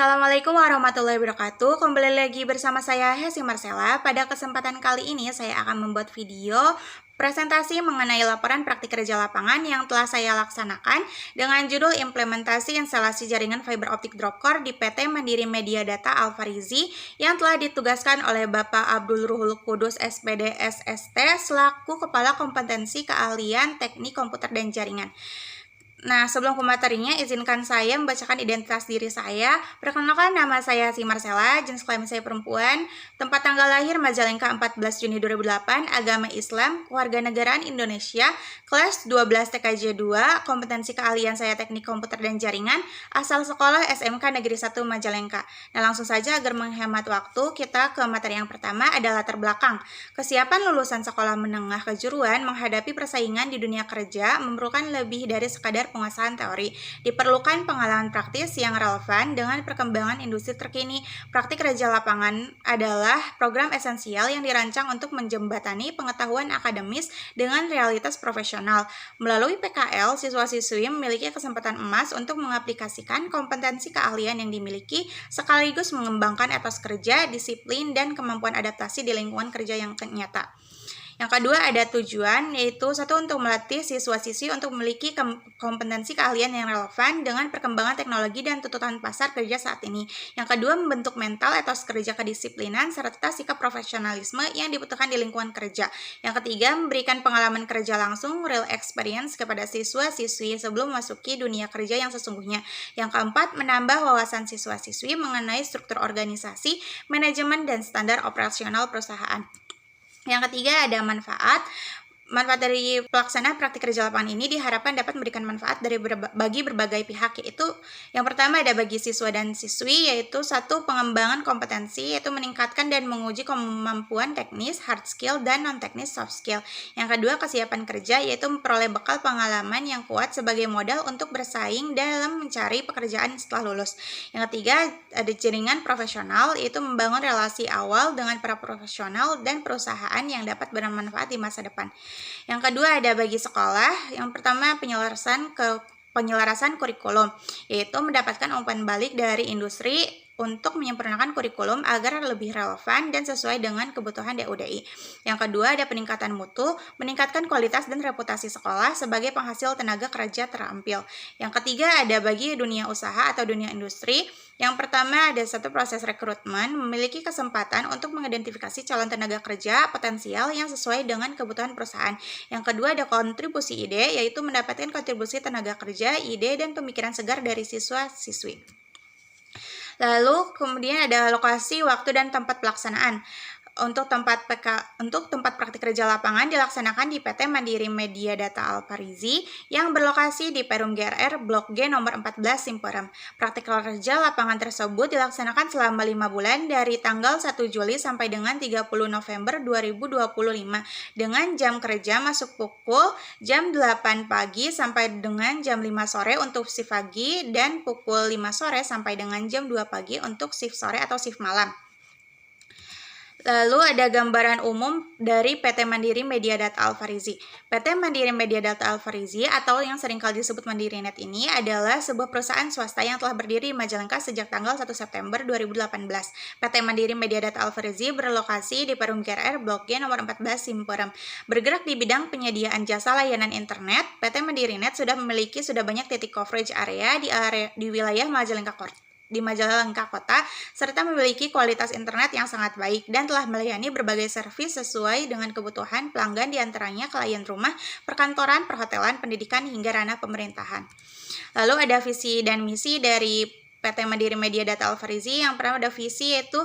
Assalamualaikum warahmatullahi wabarakatuh. Kembali lagi bersama saya Hesi Marcella. Pada kesempatan kali ini saya akan membuat video presentasi mengenai laporan praktik kerja lapangan yang telah saya laksanakan dengan judul implementasi instalasi jaringan fiber optik Dropcore di PT Mandiri Media Data Alfarizi yang telah ditugaskan oleh Bapak Abdul Ruhul Kudus SPD SST selaku Kepala Kompetensi Keahlian Teknik Komputer dan Jaringan. Nah, sebelum ke materinya, izinkan saya membacakan identitas diri saya. Perkenalkan, nama saya Hesi Marcella, jenis kelamin saya perempuan, tempat tanggal lahir Majalengka 14 Juni 2008, agama Islam, kewarganegaraan Indonesia, kelas 12 TKJ 2, kompetensi keahlian saya teknik komputer dan jaringan, asal sekolah SMK Negeri 1 Majalengka. Nah, langsung saja agar menghemat waktu, kita ke materi yang pertama adalah latar belakang. Kesiapan lulusan sekolah menengah kejuruan menghadapi persaingan di dunia kerja memerlukan lebih dari sekadar penguasaan teori. Diperlukan pengalaman praktis yang relevan dengan perkembangan industri terkini. Praktik kerja lapangan adalah program esensial yang dirancang untuk menjembatani pengetahuan akademis dengan realitas profesional. Melalui PKL, siswa-siswi memiliki kesempatan emas untuk mengaplikasikan kompetensi keahlian yang dimiliki sekaligus mengembangkan etos kerja, disiplin, dan kemampuan adaptasi di lingkungan kerja yang nyata. Yang kedua ada tujuan, yaitu satu untuk melatih siswa-siswi untuk memiliki kompetensi keahlian yang relevan dengan perkembangan teknologi dan tuntutan pasar kerja saat ini. Yang kedua membentuk mental etos kerja kedisiplinan serta sikap profesionalisme yang dibutuhkan di lingkungan kerja. Yang ketiga memberikan pengalaman kerja langsung real experience kepada siswa-siswi sebelum memasuki dunia kerja yang sesungguhnya. Yang keempat menambah wawasan siswa-siswi mengenai struktur organisasi, manajemen, dan standar operasional perusahaan. Yang ketiga ada manfaat. Manfaat dari pelaksanaan praktik kerja lapangan ini diharapkan dapat memberikan manfaat bagi berbagai pihak, yaitu yang pertama ada bagi siswa dan siswi, yaitu satu pengembangan kompetensi, yaitu meningkatkan dan menguji kemampuan teknis, hard skill, dan non-teknis, soft skill. Yang kedua kesiapan kerja, yaitu memperoleh bekal pengalaman yang kuat sebagai modal untuk bersaing dalam mencari pekerjaan setelah lulus. Yang ketiga ada jaringan profesional, yaitu membangun relasi awal dengan para profesional dan perusahaan yang dapat bermanfaat di masa depan. Yang kedua ada bagi sekolah. Yang pertama penyelarasan kurikulum, yaitu mendapatkan umpan balik dari industri untuk menyempurnakan kurikulum agar lebih relevan dan sesuai dengan kebutuhan DUDI. Yang kedua ada peningkatan mutu, meningkatkan kualitas dan reputasi sekolah sebagai penghasil tenaga kerja terampil. Yang ketiga ada bagi dunia usaha atau dunia industri. Yang pertama ada satu proses rekrutmen, memiliki kesempatan untuk mengidentifikasi calon tenaga kerja potensial yang sesuai dengan kebutuhan perusahaan. Yang kedua ada kontribusi ide, yaitu mendapatkan kontribusi tenaga kerja, ide, dan pemikiran segar dari siswa-siswi. Lalu kemudian ada lokasi, waktu, dan tempat pelaksanaan. Untuk tempat praktik kerja lapangan dilaksanakan di PT Mandiri Media Data Alfarizi yang berlokasi di Perum GRR Blok G nomor 14 Simperam. Praktik kerja lapangan tersebut dilaksanakan selama 5 bulan dari tanggal 1 Juli sampai dengan 30 November 2025 dengan jam kerja masuk pukul jam 8 pagi sampai dengan jam 5 sore untuk shift pagi dan pukul 5 sore sampai dengan jam 2 pagi untuk shift sore atau shift malam. Lalu ada gambaran umum dari PT Mandiri Media Data Alfarizi. PT Mandiri Media Data Alfarizi atau yang seringkali disebut Mandiri Net ini adalah sebuah perusahaan swasta yang telah berdiri di Majalengka sejak tanggal 1 September 2018. PT Mandiri Media Data Alfarizi berlokasi di Perum GRR Blok G nomor 14 Simperam. Bergerak di bidang penyediaan jasa layanan internet, PT Mandiri Net sudah banyak titik coverage area di wilayah Majalengka Kota, serta memiliki kualitas internet yang sangat baik dan telah melayani berbagai servis sesuai dengan kebutuhan pelanggan, diantaranya klien rumah, perkantoran, perhotelan, pendidikan, hingga ranah pemerintahan. Lalu ada visi dan misi dari PT Mandiri Media Data Alfarizi. Yang pertama ada visi, yaitu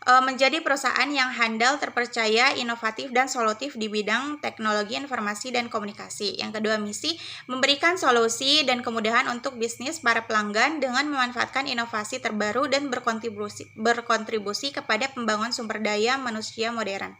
menjadi perusahaan yang handal, terpercaya, inovatif, dan solutif di bidang teknologi informasi dan komunikasi. Yang kedua misi, memberikan solusi dan kemudahan untuk bisnis para pelanggan dengan memanfaatkan inovasi terbaru dan berkontribusi kepada pembangunan sumber daya manusia modern.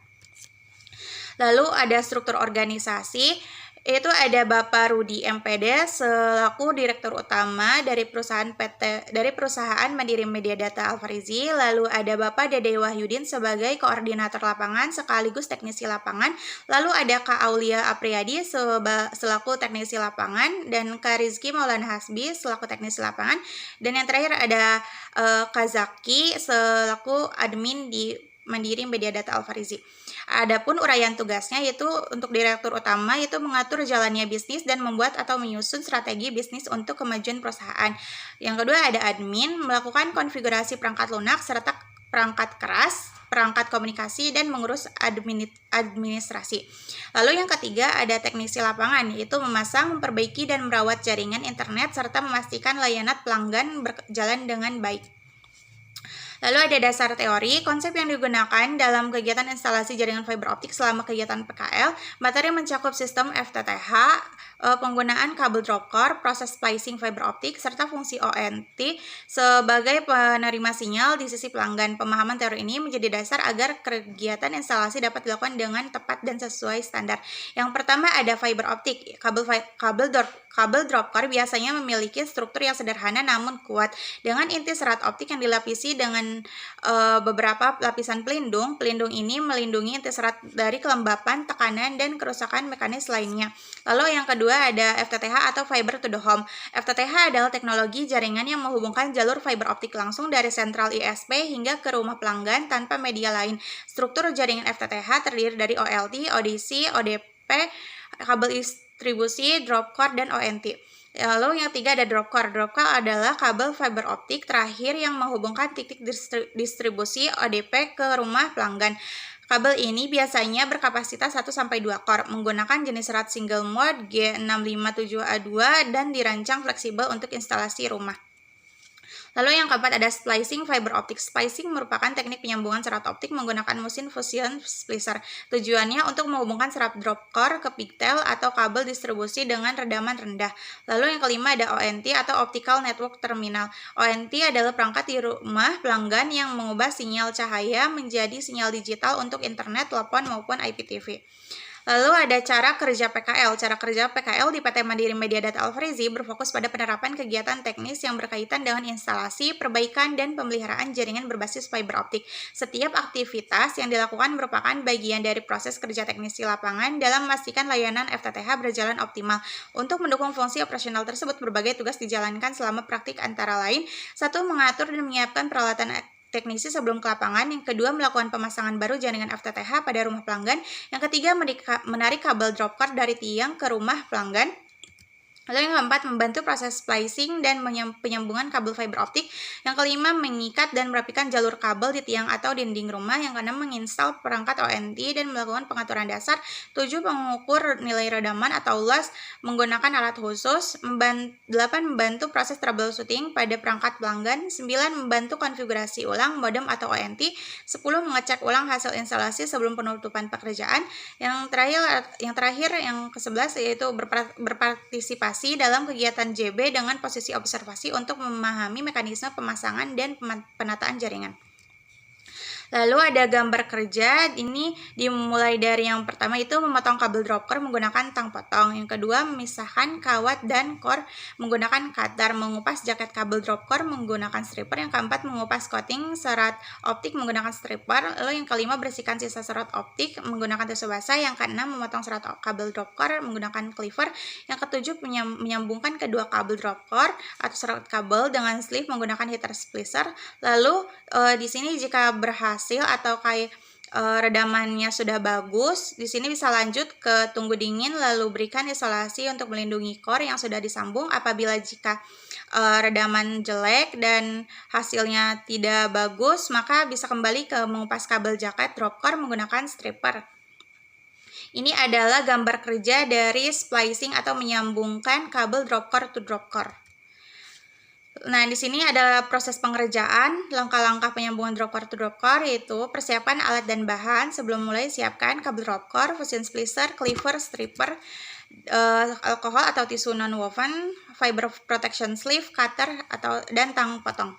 Lalu ada struktur organisasi. Itu ada Bapak Rudi MPD selaku Direktur Utama dari perusahaan Mandiri Media Data Alfarizi, lalu ada Bapak Dede Wahyudin sebagai Koordinator Lapangan sekaligus Teknisi Lapangan, lalu ada Kak Aulia Apriyadi selaku Teknisi Lapangan, dan Kak Rizky Maulana Hasbi selaku Teknisi Lapangan, dan yang terakhir ada Kak Zaki selaku Admin di Mandiri Media Data Alfarizi. Adapun uraian tugasnya yaitu untuk Direktur Utama itu mengatur jalannya bisnis dan membuat atau menyusun strategi bisnis untuk kemajuan perusahaan. Yang kedua ada admin, melakukan konfigurasi perangkat lunak serta perangkat keras, perangkat komunikasi, dan mengurus administrasi. Lalu yang ketiga ada teknisi lapangan, yaitu memasang, memperbaiki, dan merawat jaringan internet serta memastikan layanan pelanggan berjalan dengan baik. Lalu ada dasar teori, konsep yang digunakan dalam kegiatan instalasi jaringan fiber optik selama kegiatan PKL. Materi mencakup sistem FTTH, penggunaan kabel dropcore, proses splicing fiber optik, serta fungsi ONT sebagai penerima sinyal di sisi pelanggan. Pemahaman teori ini menjadi dasar agar kegiatan instalasi dapat dilakukan dengan tepat dan sesuai standar. Yang pertama ada fiber optik. Kabel dropcore biasanya memiliki struktur yang sederhana namun kuat dengan inti serat optik yang dilapisi dengan beberapa lapisan pelindung. Pelindung ini melindungi inti serat dari kelembapan, tekanan, dan kerusakan mekanis lainnya. Lalu yang kedua ada FTTH atau Fiber to the Home. FTTH adalah teknologi jaringan yang menghubungkan jalur fiber optik langsung dari sentral ISP hingga ke rumah pelanggan tanpa media lain. Struktur jaringan FTTH terdiri dari OLT, ODC, ODP, kabel distribusi, dropcore, dan ONT. Lalu yang ketiga ada dropcore. Dropcore adalah kabel fiber optik terakhir yang menghubungkan titik distribusi ODP ke rumah pelanggan. Kabel ini biasanya berkapasitas 1-2 core, menggunakan jenis serat single mode G657A2 dan dirancang fleksibel untuk instalasi rumah. Lalu yang keempat ada splicing fiber optic. Splicing merupakan teknik penyambungan serat optik menggunakan mesin fusion splicer. Tujuannya untuk menghubungkan serat drop core ke pigtail atau kabel distribusi dengan redaman rendah. Lalu yang kelima ada ONT atau Optical Network Terminal. ONT adalah perangkat di rumah pelanggan yang mengubah sinyal cahaya menjadi sinyal digital untuk internet, telepon, maupun IPTV. Lalu ada cara kerja PKL. Cara kerja PKL di PT Mandiri Media Data Alfarizi berfokus pada penerapan kegiatan teknis yang berkaitan dengan instalasi, perbaikan, dan pemeliharaan jaringan berbasis fiber optik. Setiap aktivitas yang dilakukan merupakan bagian dari proses kerja teknis di lapangan dalam memastikan layanan FTTH berjalan optimal. Untuk mendukung fungsi operasional tersebut, berbagai tugas dijalankan selama praktik antara lain, 1. Mengatur dan menyiapkan peralatan teknisi sebelum ke lapangan. Yang kedua, melakukan pemasangan baru jaringan FTTH pada rumah pelanggan. Yang ketiga, menarik kabel dropcore dari tiang ke rumah pelanggan. Lalu yang keempat, membantu proses splicing dan penyambungan kabel fiber optik. Yang kelima, mengikat dan merapikan jalur kabel di tiang atau dinding rumah. Yang keenam, menginstal perangkat ONT dan melakukan pengaturan dasar. 7. Mengukur nilai redaman atau loss menggunakan alat khusus. 8. Membantu proses troubleshooting pada perangkat pelanggan. 9. Membantu konfigurasi ulang modem atau ONT. 10. Mengecek ulang hasil instalasi sebelum penutupan pekerjaan. Yang terakhir yang ke-11 yaitu berpartisipasi dalam kegiatan JB dengan posisi observasi untuk memahami mekanisme pemasangan dan penataan jaringan. Lalu ada gambar kerja, ini dimulai dari yang pertama itu memotong kabel dropcore menggunakan tang potong. Yang kedua, memisahkan kawat dan core menggunakan cutter, mengupas jaket kabel dropcore menggunakan stripper. Yang keempat, mengupas coating serat optik menggunakan stripper. Lalu yang kelima, bersihkan sisa serat optik menggunakan tisu basah. Yang keenam, memotong serat kabel dropcore menggunakan cleaver. Yang ketujuh, menyambungkan kedua kabel dropcore atau serat kabel dengan sleeve menggunakan heater splicer. Lalu di sini jika berhasil atau redamannya sudah bagus, di sini bisa lanjut ke tunggu dingin lalu berikan isolasi untuk melindungi core yang sudah disambung. Apabila jika redaman jelek dan hasilnya tidak bagus, maka bisa kembali ke mengupas kabel jaket drop core menggunakan stripper. Ini adalah gambar kerja dari splicing atau menyambungkan kabel drop core to drop core. Nah, di sini ada proses pengerjaan, langkah-langkah penyambungan drop core to drop core, yaitu persiapan alat dan bahan. Sebelum mulai, siapkan kabel drop core, fusion splicer, cleaver, stripper, alkohol atau tisu non-woven, fiber protection sleeve, cutter dan tang potong.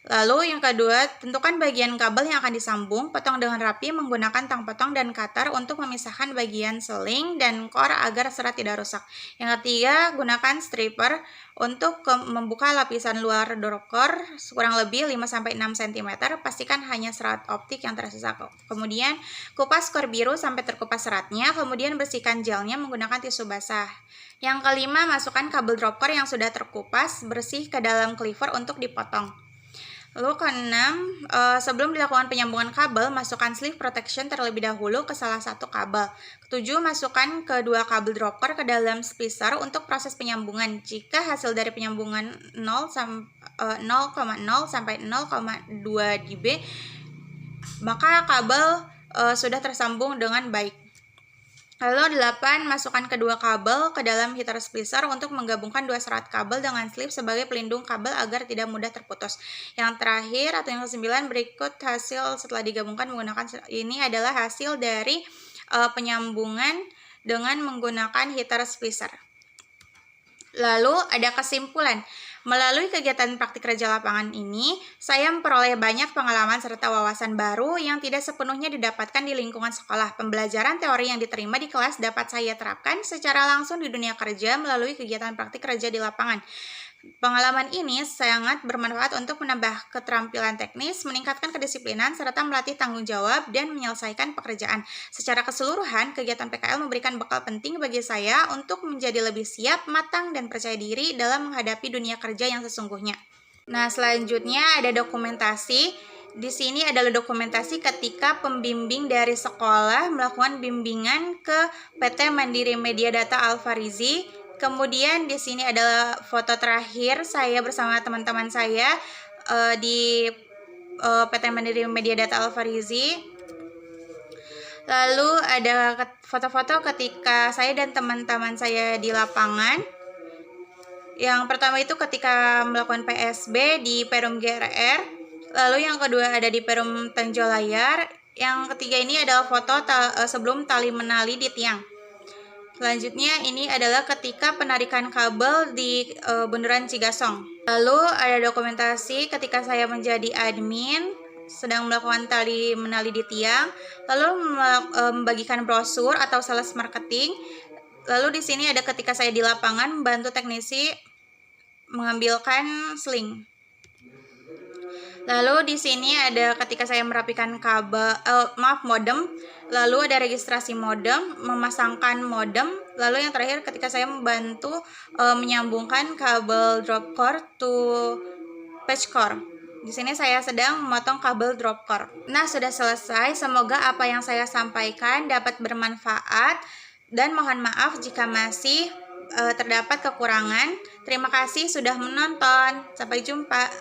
Lalu yang kedua, tentukan bagian kabel yang akan disambung, potong dengan rapi menggunakan tang potong dan cutter untuk memisahkan bagian seling dan core agar serat tidak rusak. Yang ketiga, gunakan stripper untuk membuka lapisan luar drop core kurang lebih 5-6 cm. Pastikan hanya serat optik yang tersisa. Kemudian, kupas core biru sampai terkupas seratnya, kemudian bersihkan gelnya menggunakan tisu basah. Yang kelima, masukkan kabel drop core yang sudah terkupas bersih ke dalam cleaver untuk dipotong. Lalu keenam, sebelum dilakukan penyambungan kabel, masukkan sleeve protection terlebih dahulu ke salah satu kabel. Ketujuh, masukkan kedua kabel drop core ke dalam splicer untuk proses penyambungan. Jika hasil dari penyambungan 0,0 sampai 0,2 dB, maka kabel sudah tersambung dengan baik. Lalu 8, masukkan kedua kabel ke dalam heater splicer untuk menggabungkan dua serat kabel dengan sleeve sebagai pelindung kabel agar tidak mudah terputus. Yang terakhir atau yang ke-9, berikut hasil setelah digabungkan menggunakan ini adalah hasil dari penyambungan dengan menggunakan heater splicer. Lalu ada kesimpulan. Melalui kegiatan praktik kerja lapangan ini, saya memperoleh banyak pengalaman serta wawasan baru yang tidak sepenuhnya didapatkan di lingkungan sekolah. Pembelajaran teori yang diterima di kelas dapat saya terapkan secara langsung di dunia kerja melalui kegiatan praktik kerja di lapangan. Pengalaman ini sangat bermanfaat untuk menambah keterampilan teknis, meningkatkan kedisiplinan, serta melatih tanggung jawab dan menyelesaikan pekerjaan. Secara keseluruhan, kegiatan PKL memberikan bekal penting bagi saya untuk menjadi lebih siap, matang, dan percaya diri dalam menghadapi dunia kerja yang sesungguhnya. Nah, selanjutnya ada dokumentasi. Di sini adalah dokumentasi ketika pembimbing dari sekolah melakukan bimbingan ke PT Mandiri Media Data Alfarizi. Kemudian di sini adalah foto terakhir saya bersama teman-teman saya di PT Mandiri Media Data Alfarizi. Lalu ada foto-foto ketika saya dan teman-teman saya di lapangan. Yang pertama itu ketika melakukan PSB di Perum GRR. Lalu yang kedua ada di Perum Tanjolayar. Yang ketiga ini adalah foto sebelum tali menali di tiang. Selanjutnya ini adalah ketika penarikan kabel di Bundaran Cigasong. Lalu ada dokumentasi ketika saya menjadi admin sedang melakukan tali menali di tiang, lalu membagikan brosur atau sales marketing. Lalu di sini ada ketika saya di lapangan membantu teknisi mengambilkan sling. Lalu di sini ada ketika saya merapikan modem, lalu ada registrasi modem, memasangkan modem, lalu yang terakhir ketika saya membantu menyambungkan kabel drop core to patch core. Di sini saya sedang memotong kabel drop core. Nah, sudah selesai. Semoga apa yang saya sampaikan dapat bermanfaat dan mohon maaf jika masih terdapat kekurangan. Terima kasih sudah menonton. Sampai jumpa.